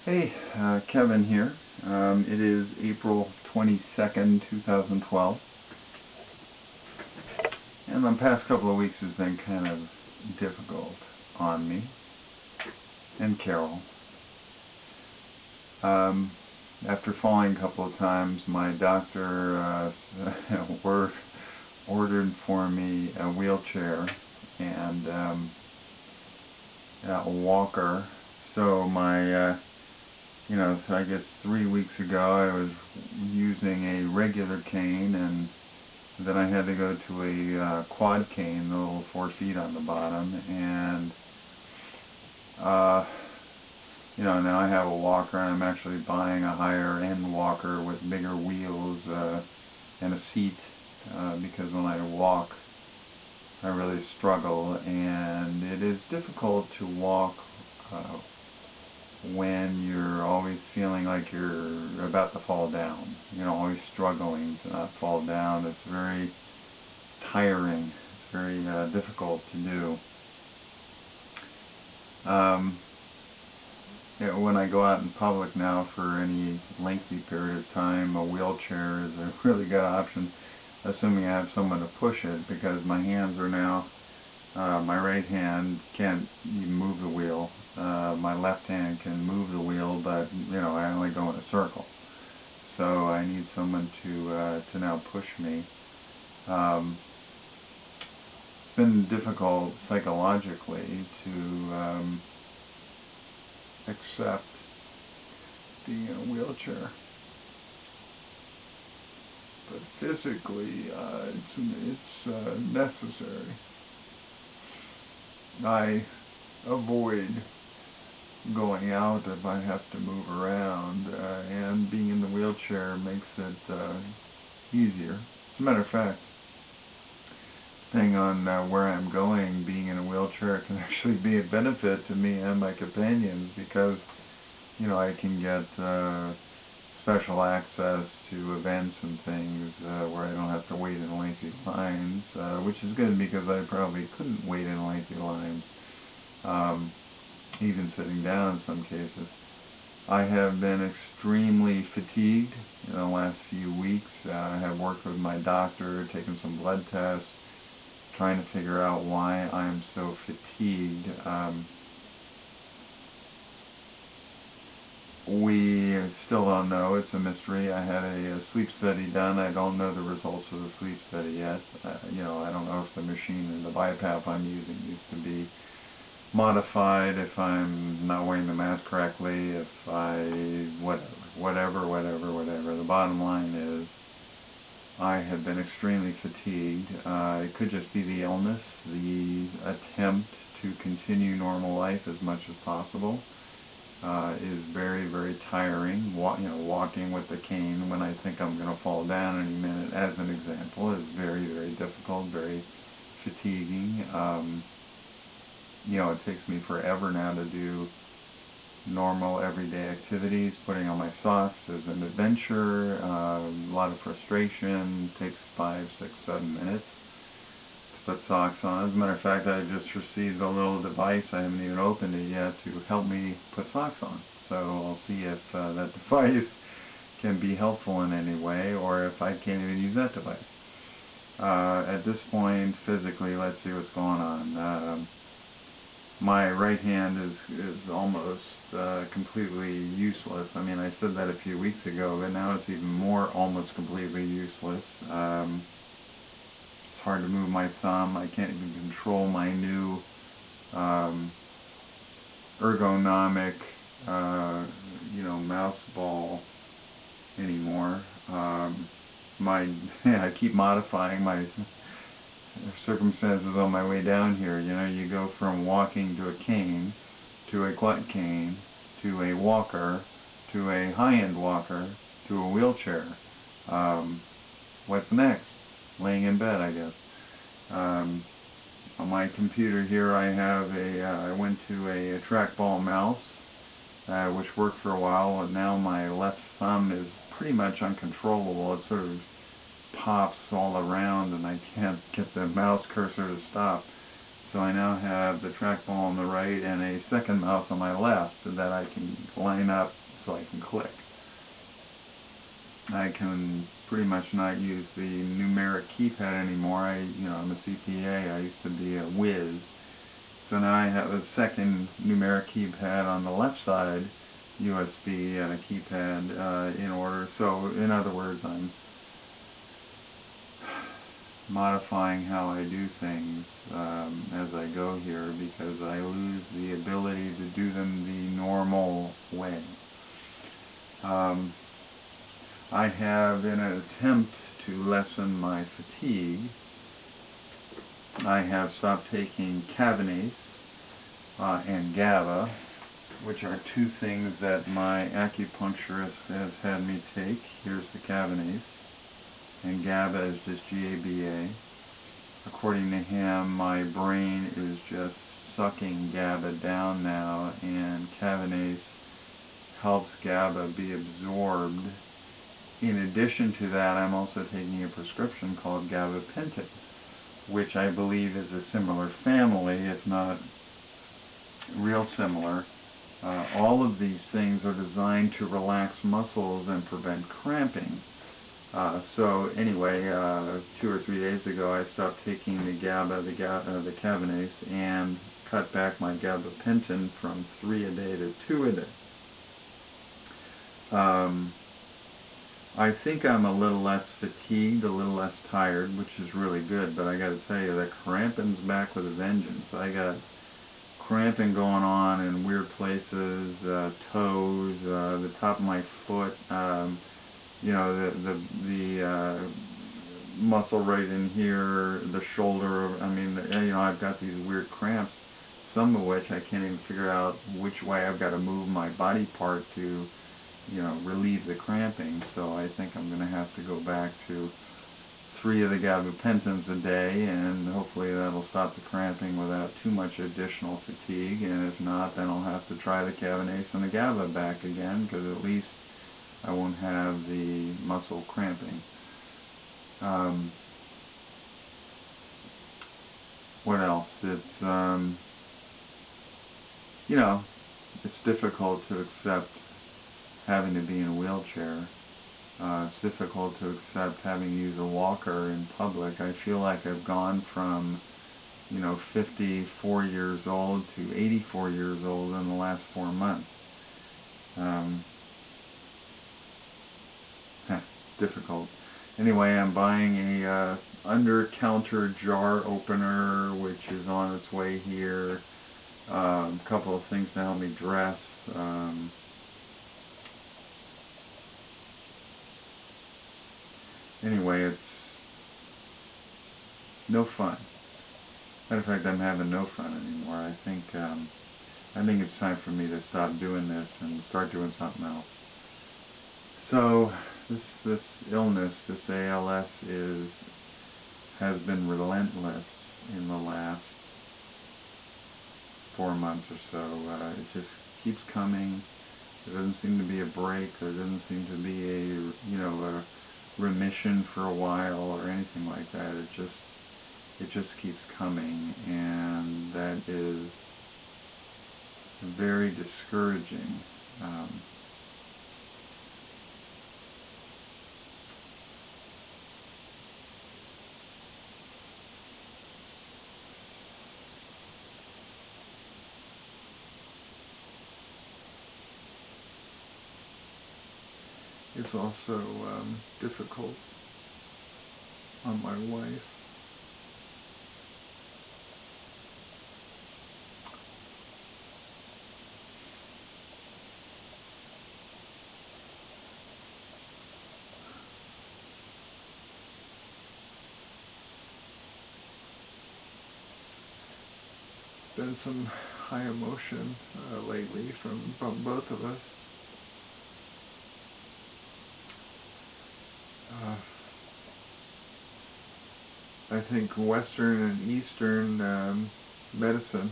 Hey, Kevin here. It is April 22nd, 2012, and the past couple of weeks has been kind of difficult on me and Carol. After falling a couple of times, my doctor ordered for me a wheelchair and a walker. So so I guess 3 weeks ago I was using a regular cane, and then I had to go to a quad cane, the little 4 feet on the bottom, and now I have a walker, and I'm actually buying a higher end walker with bigger wheels and a seat because when I walk I really struggle, and it is difficult to walk when you're always feeling like you're about to fall down, always struggling to not fall down. It's very tiring. It's very difficult to do. When I go out in public now for any lengthy period of time, a wheelchair is a really good option, assuming I have someone to push it, because my hands are now, my right hand can't even move the wheel. My left hand can move the wheel, but I only go in a circle. So I need someone to now push me. It's been difficult psychologically to accept the wheelchair, but physically it's necessary. I avoid going out if I have to move around, and being in the wheelchair makes it easier. As a matter of fact, depending on where I'm going, being in a wheelchair can actually be a benefit to me and my companions, because I can get special access to events and things where I don't have to wait in lengthy lines, which is good because I probably couldn't wait in lengthy lines, even sitting down in some cases. I have been extremely fatigued in the last few weeks. I have worked with my doctor, taken some blood tests, trying to figure out why I'm so fatigued. We still don't know. It's a mystery. I had a sleep study done. I don't know the results of the sleep study yet. I don't know if the machine and the BiPAP I'm using needs to be modified, if I'm not wearing the mask correctly, if whatever. The bottom line is I have been extremely fatigued. It could just be the illness, the attempt to continue normal life as much as possible is very, very tiring. Walking with the cane when I think I'm going to fall down any minute, as an example, is very, very difficult, very fatiguing. It takes me forever now to do normal everyday activities. Putting on my socks is an adventure, a lot of frustration. It takes 5, 6, 7 minutes to put socks on. As a matter of fact, I just received a little device, I haven't even opened it yet, to help me put socks on. So I'll see if that device can be helpful in any way, or if I can't even use that device. At this point, physically, let's see what's going on. My right hand is almost completely useless. I mean, I said that a few weeks ago, but now it's even more almost completely useless. It's hard to move my thumb. I can't even control my new ergonomic, mouse ball anymore. I keep modifying my circumstances on my way down here. You go from walking to a cane, to a quad cane, to a walker, to a high-end walker, to a wheelchair. What's next? Laying in bed, I guess. On my computer here, I went to a trackball mouse, which worked for a while, and now my left thumb is pretty much uncontrollable. It sort of pops all around, and I can't get the mouse cursor to stop. So I now have the trackball on the right and a second mouse on my left that I can line up so I can click. I can pretty much not use the numeric keypad anymore. I'm a CPA. I used to be a whiz. So now I have a second numeric keypad on the left side, USB and a keypad in order. So in other words, I'm modifying how I do things as I go here, because I lose the ability to do them the normal way. I have, in an attempt to lessen my fatigue, I have stopped taking Cavanase and GABA, which are two things that my acupuncturist has had me take. Here's the Cavanase, and GABA is just GABA. According to him, my brain is just sucking GABA down now, and Cavanase helps GABA be absorbed. In addition to that, I'm also taking a prescription called gabapentin, which I believe is a similar family, if not real similar. All of these things are designed to relax muscles and prevent cramping. So anyway, 2 or 3 days ago, I stopped taking the GABA, the Cavanase, and cut back my gabapentin from 3 a day to 2 a day. I think I'm a little less fatigued, a little less tired, which is really good, but I got to tell you that cramping's back with a vengeance. I got cramping going on in weird places, toes, the top of my foot, the muscle right in here, the shoulder. I mean, I've got these weird cramps, some of which I can't even figure out which way I've got to move my body part to relieve the cramping. So I think I'm going to have to go back to 3 of the gabapentins a day, and hopefully that'll stop the cramping without too much additional fatigue. And if not, then I'll have to try the Cavanase and the GABA back again, because at least I won't have the muscle cramping. What else? It's it's difficult to accept having to be in a wheelchair. It's difficult to accept having to use a walker in public. I feel like I've gone from 54 years old to 84 years old in the last 4 months. Difficult. Anyway, I'm buying a under-counter jar opener, which is on its way here. A couple of things to help me dress. Anyway, it's no fun. Matter of fact, I'm having no fun anymore. I think it's time for me to stop doing this and start doing something else. So this illness, this ALS, has been relentless in the last 4 months or so. It just keeps coming. There doesn't seem to be a break. There doesn't seem to be a remission for a while or anything like that. It just keeps coming, and that is very discouraging. It's also difficult on my wife. Been some high emotion lately from both of us. I think Western and Eastern medicine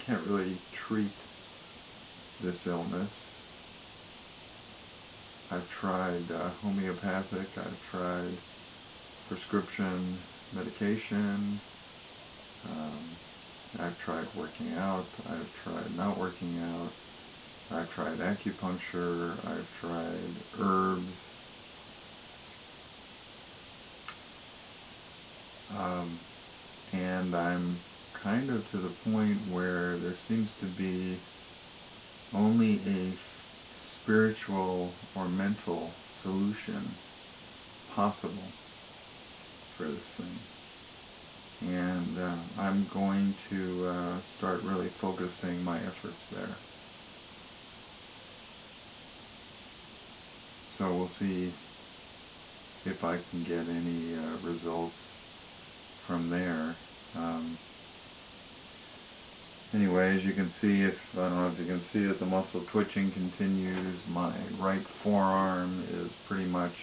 can't really treat this illness. I've tried homeopathic, I've tried prescription, medication. I've tried working out. I've tried not working out. I've tried acupuncture. I've tried herbs. And I'm kind of to the point where there seems to be only a spiritual or mental solution possible for this thing. And I'm going to start really focusing my efforts there. So we'll see if I can get any results from there. Anyway, as you can see, I don't know if you can see it, the muscle twitching continues. My right forearm is pretty much,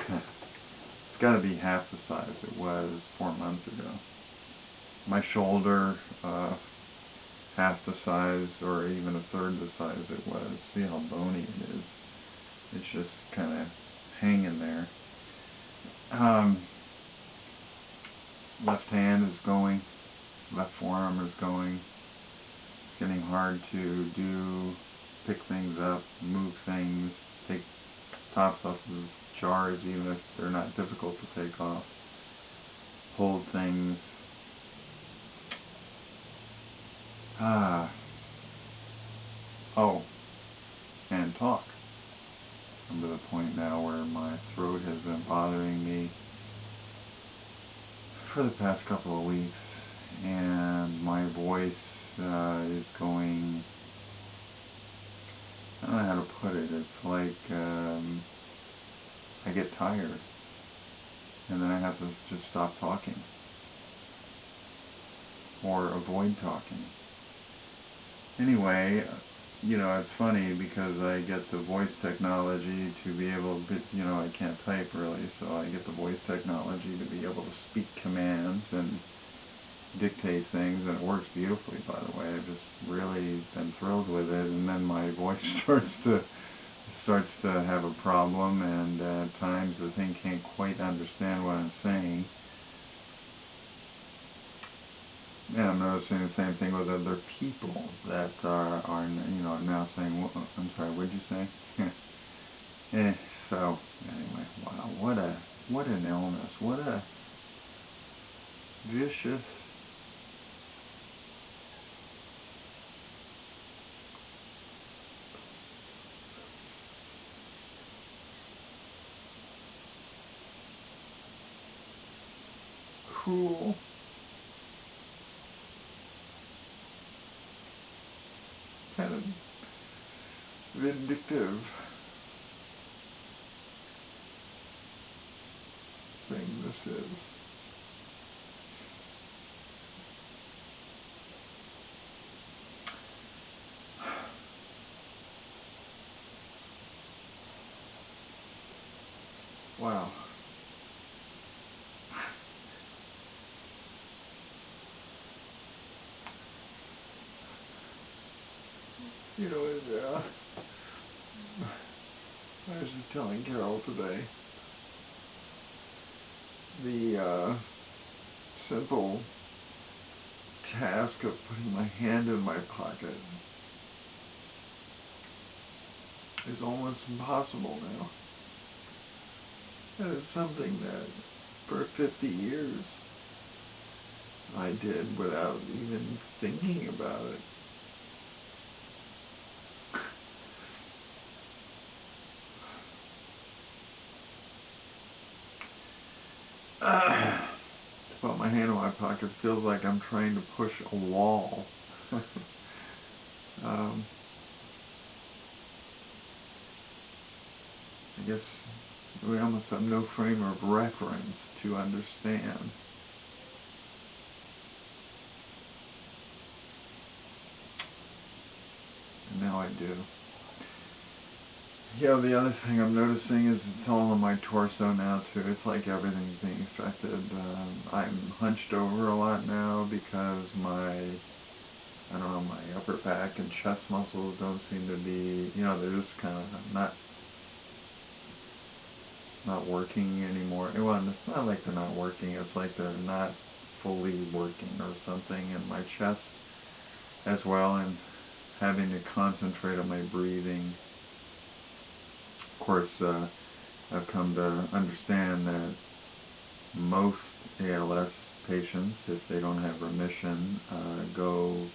it's got to be half the size it was 4 months ago. My shoulder, half the size or even a third the size it was. See how bony it is. It's just kind of hanging there. Left hand is going, left forearm is going. It's getting hard to pick things up, move things, take tops off of jars even if they're not difficult to take off, hold things. Oh, and talk. I'm to the point now where my throat has been bothering me for the past couple of weeks, and my voice is going, I don't know how to put it, it's like I get tired and then I have to just stop talking or avoid talking. Anyway, you know, it's funny because I get the voice technology to be able to, you know, I can't type really, so I get the voice technology to be able to speak commands and dictate things, and it works beautifully, by the way. I've just really been thrilled with it, and then my voice starts to have a problem, and at times the thing can't quite understand what I'm saying. And I'm noticing the same thing with other people that are you know, now saying, I'm sorry, what did you say? So, anyway, wow, what an illness. What a vicious, cruel, kind of vindictive thing this is. Wow. You know, I was just telling Carol today, the simple task of putting my hand in my pocket is almost impossible now. And it's something that for 50 years I did without even thinking about it. To put my hand in my pocket feels like I'm trying to push a wall. I guess we almost have no frame of reference to understand. And now I do. Yeah, the other thing I'm noticing is it's all on my torso now too. It's like everything's being affected. I'm hunched over a lot now because my upper back and chest muscles don't seem to be, you know, they're just kind of not not working anymore. Well, it's not like they're not working. It's like they're not fully working or something in my chest as well, and having to concentrate on my breathing. Of course, I've come to understand that most ALS patients, if they don't have remission, go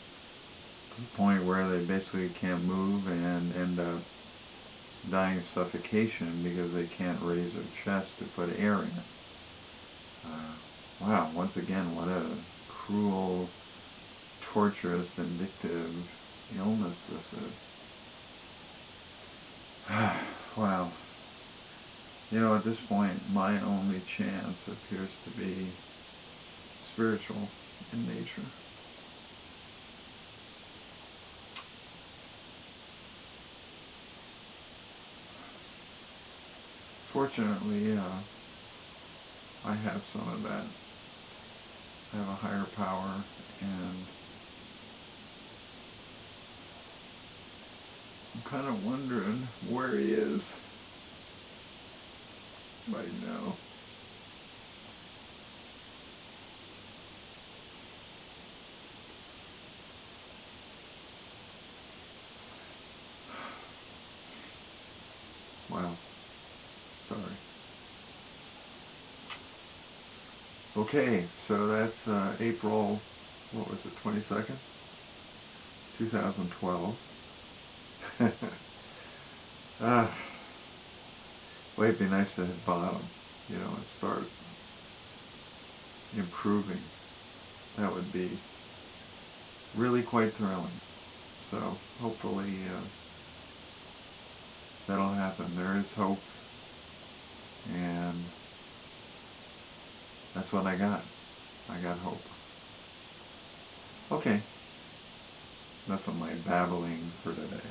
to the point where they basically can't move and end up dying of suffocation because they can't raise their chest to put air in it. Wow, once again, what a cruel, torturous, vindictive illness this is. Wow. You know, at this point, my only chance appears to be spiritual in nature. Fortunately, I have some of that. I have a higher power, and I'm kind of wondering where he is right now. Wow. Sorry. Okay, so that's April, what was it, 22nd? 2012. Well, it'd be nice to hit bottom, you know, and start improving. That would be really quite thrilling. So hopefully that'll happen. There is hope, and that's what I got. I got hope. Okay, that's my babbling for today.